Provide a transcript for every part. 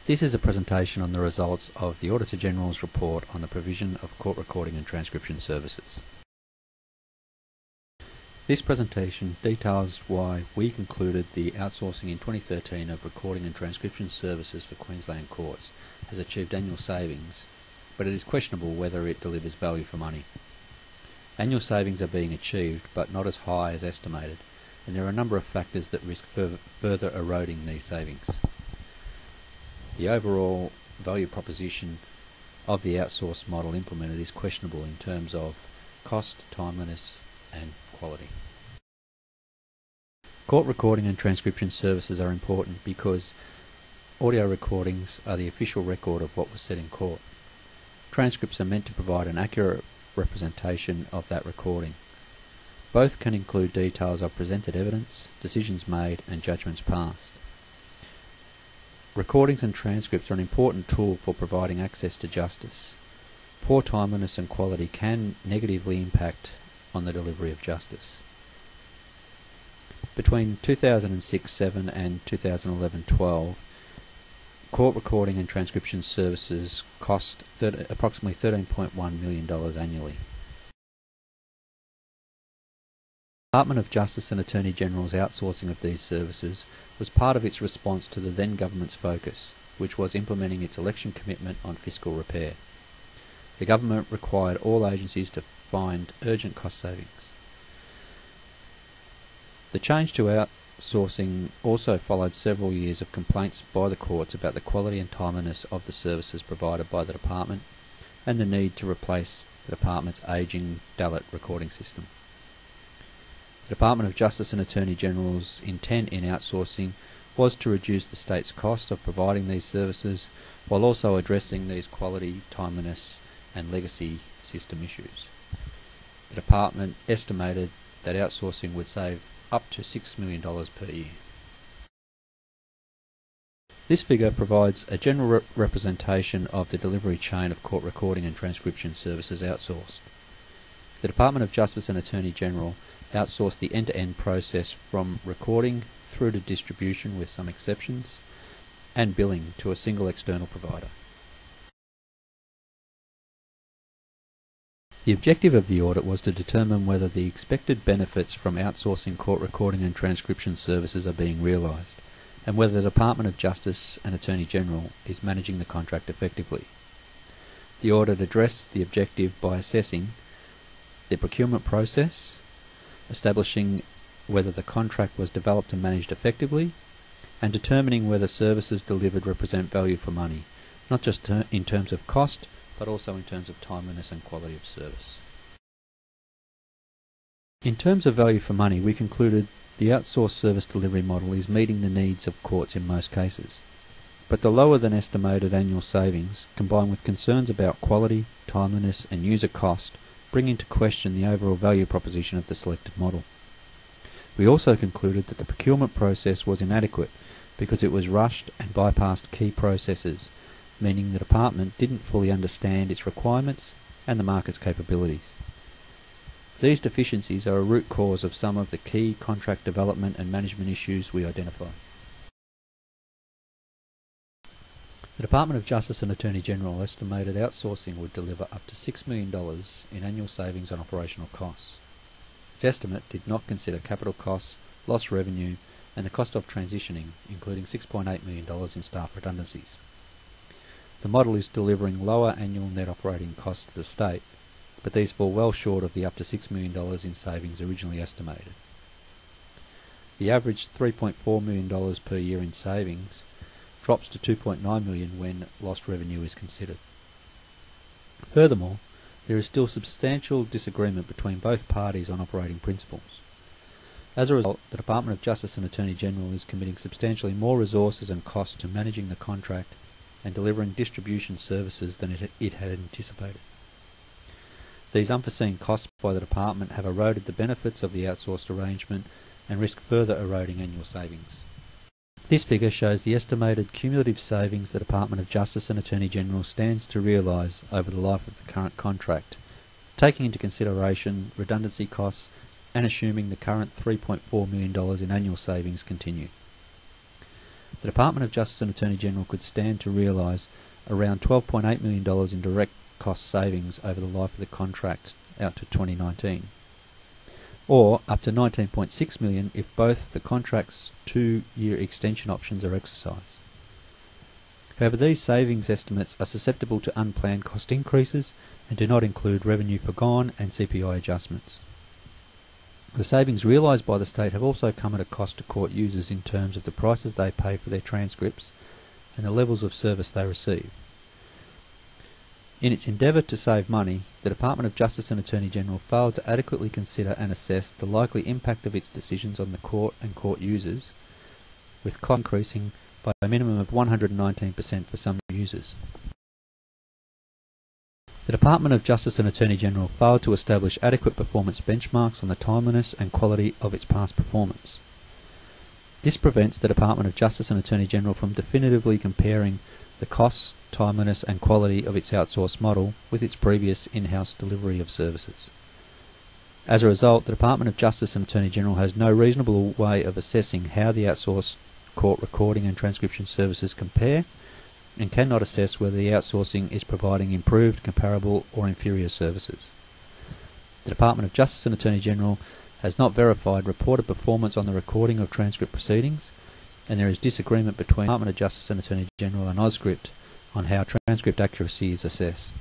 This is a presentation on the results of the Auditor General's report on the provision of court recording and transcription services. This presentation details why we concluded the outsourcing in 2013 of recording and transcription services for Queensland courts has achieved annual savings, but it is questionable whether it delivers value for money. Annual savings are being achieved, but not as high as estimated, and there are a number of factors that risk further eroding these savings. The overall value proposition of the outsourced model implemented is questionable in terms of cost, timeliness and quality. Court recording and transcription services are important because audio recordings are the official record of what was said in court. Transcripts are meant to provide an accurate representation of that recording. Both can include details of presented evidence, decisions made and judgments passed. Recordings and transcripts are an important tool for providing access to justice. Poor timeliness and quality can negatively impact on the delivery of justice. Between 2006-07 and 2011-12, court recording and transcription services cost approximately $13.1 million annually. The Department of Justice and Attorney General's outsourcing of these services was part of its response to the then government's focus, which was implementing its election commitment on fiscal repair. The government required all agencies to find urgent cost savings. The change to outsourcing also followed several years of complaints by the courts about the quality and timeliness of the services provided by the department and the need to replace the department's ageing Dalit recording system. The Department of Justice and Attorney General's intent in outsourcing was to reduce the state's cost of providing these services while also addressing these quality, timeliness and legacy system issues. The department estimated that outsourcing would save up to $6 million per year. This figure provides a general representation of the delivery chain of court recording and transcription services outsourced. The Department of Justice and Attorney General outsourced the end-to-end process from recording through to distribution with some exceptions and billing to a single external provider. The objective of the audit was to determine whether the expected benefits from outsourcing court recording and transcription services are being realised and whether the Department of Justice and Attorney General is managing the contract effectively. The audit addressed the objective by assessing the procurement process, establishing whether the contract was developed and managed effectively, and determining whether services delivered represent value for money, not just in terms of cost, but also in terms of timeliness and quality of service. In terms of value for money, we concluded the outsourced service delivery model is meeting the needs of courts in most cases, but the lower than estimated annual savings, combined with concerns about quality, timeliness and user cost, bring into question the overall value proposition of the selected model. We also concluded that the procurement process was inadequate because it was rushed and bypassed key processes, meaning the department didn't fully understand its requirements and the market's capabilities. These deficiencies are a root cause of some of the key contract development and management issues we identified. The Department of Justice and Attorney General estimated outsourcing would deliver up to $6 million in annual savings on operational costs. Its estimate did not consider capital costs, lost revenue and the cost of transitioning, including $6.8 million in staff redundancies. The model is delivering lower annual net operating costs to the state, but these fall well short of the up to $6 million in savings originally estimated. The average $3.4 million per year in savings drops to $2.9 million when lost revenue is considered. Furthermore, there is still substantial disagreement between both parties on operating principles. As a result, the Department of Justice and Attorney General is committing substantially more resources and costs to managing the contract and delivering distribution services than it had anticipated. These unforeseen costs by the department have eroded the benefits of the outsourced arrangement and risk further eroding annual savings. This figure shows the estimated cumulative savings the Department of Justice and Attorney General stands to realise over the life of the current contract, taking into consideration redundancy costs and assuming the current $3.4 million in annual savings continue. the Department of Justice and Attorney General could stand to realise around $12.8 million in direct cost savings over the life of the contract out to 2019, or up to $19.6 million if both the contract's 2-year extension options are exercised. However, these savings estimates are susceptible to unplanned cost increases and do not include revenue forgone and CPI adjustments. The savings realised by the state have also come at a cost to court users in terms of the prices they pay for their transcripts and the levels of service they receive. In its endeavour to save money, the Department of Justice and Attorney General failed to adequately consider and assess the likely impact of its decisions on the court and court users, with cost increasing by a minimum of 119% for some users. The Department of Justice and Attorney General failed to establish adequate performance benchmarks on the timeliness and quality of its past performance. This prevents the Department of Justice and Attorney General from definitively comparing the costs, timeliness and quality of its outsourced model with its previous in-house delivery of services. As a result, the Department of Justice and Attorney General has no reasonable way of assessing how the outsourced court recording and transcription services compare, and cannot assess whether the outsourcing is providing improved, comparable or inferior services. The Department of Justice and Attorney General has not verified reported performance on the recording of transcript proceedings, and there is disagreement between the Department of Justice and Attorney General and Auscript on how transcript accuracy is assessed.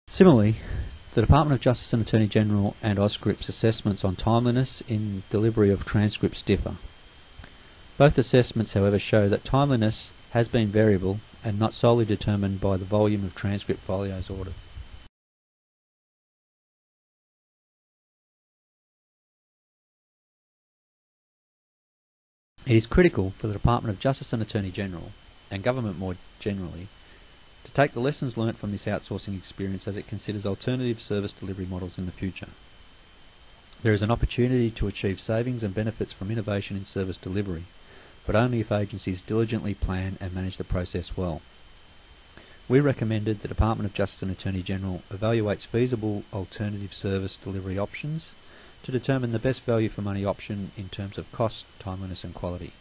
Similarly, the Department of Justice and Attorney General and Auscript's assessments on timeliness in delivery of transcripts differ. Both assessments, however, show that timeliness has been variable and not solely determined by the volume of transcript folios ordered. It is critical for the Department of Justice and Attorney General, and government more generally, to take the lessons learnt from this outsourcing experience as it considers alternative service delivery models in the future. There is an opportunity to achieve savings and benefits from innovation in service delivery, but only if agencies diligently plan and manage the process well. We recommended the Department of Justice and Attorney General evaluates feasible alternative service delivery options to determine the best value for money option in terms of cost, timeliness and quality.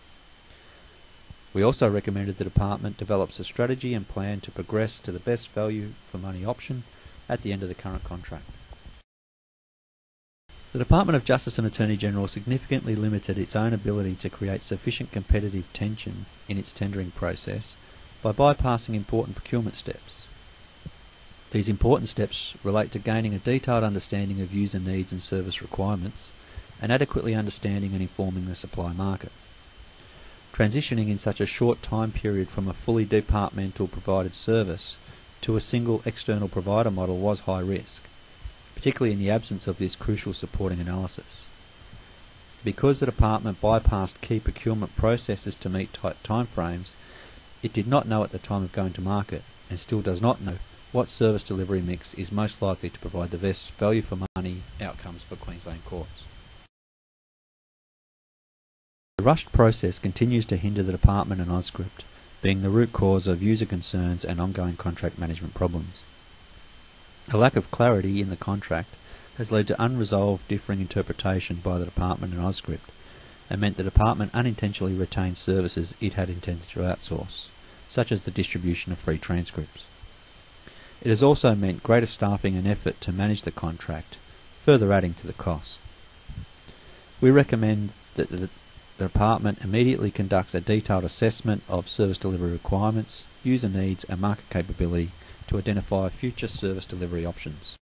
We also recommended the Department develops a strategy and plan to progress to the best value for money option at the end of the current contract. The Department of Justice and Attorney General significantly limited its own ability to create sufficient competitive tension in its tendering process by bypassing important procurement steps. These important steps relate to gaining a detailed understanding of user needs and service requirements, and adequately understanding and informing the supply market. Transitioning in such a short time period from a fully departmental provided service to a single external provider model was high risk, particularly in the absence of this crucial supporting analysis. Because the department bypassed key procurement processes to meet tight timeframes, it did not know at the time of going to market, and still does not know, what service delivery mix is most likely to provide the best value for money outcomes for Queensland courts. The rushed process continues to hinder the department and Auscript, being the root cause of user concerns and ongoing contract management problems. A lack of clarity in the contract has led to unresolved differing interpretation by the department and Auscript, and meant the department unintentionally retained services it had intended to outsource, such as the distribution of free transcripts. It has also meant greater staffing and effort to manage the contract, further adding to the cost. We recommend that the department immediately conducts a detailed assessment of service delivery requirements, user needs and market capability to identify future service delivery options.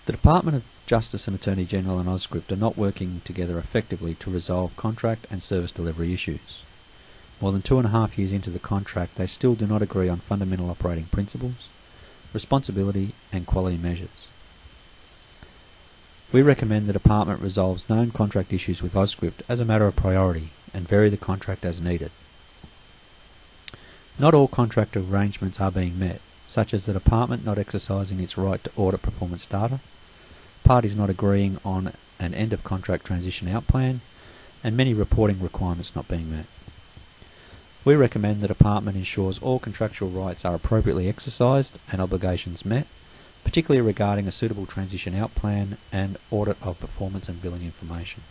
The Department of Justice and Attorney General and Auscript are not working together effectively to resolve contract and service delivery issues. More than 2.5 years into the contract, they still do not agree on fundamental operating principles, responsibility and quality measures. We recommend the department resolves known contract issues with Auscript as a matter of priority and vary the contract as needed. Not all contract arrangements are being met, such as the department not exercising its right to audit performance data, parties not agreeing on an end-of-contract transition out plan, and many reporting requirements not being met. We recommend the department ensures all contractual rights are appropriately exercised and obligations met, particularly regarding a suitable transition out plan and audit of performance and billing information.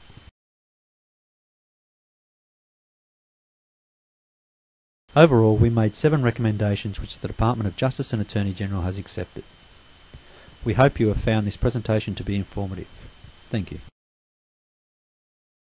Overall, we made 7 recommendations which the Department of Justice and Attorney-General has accepted. We hope you have found this presentation to be informative. Thank you.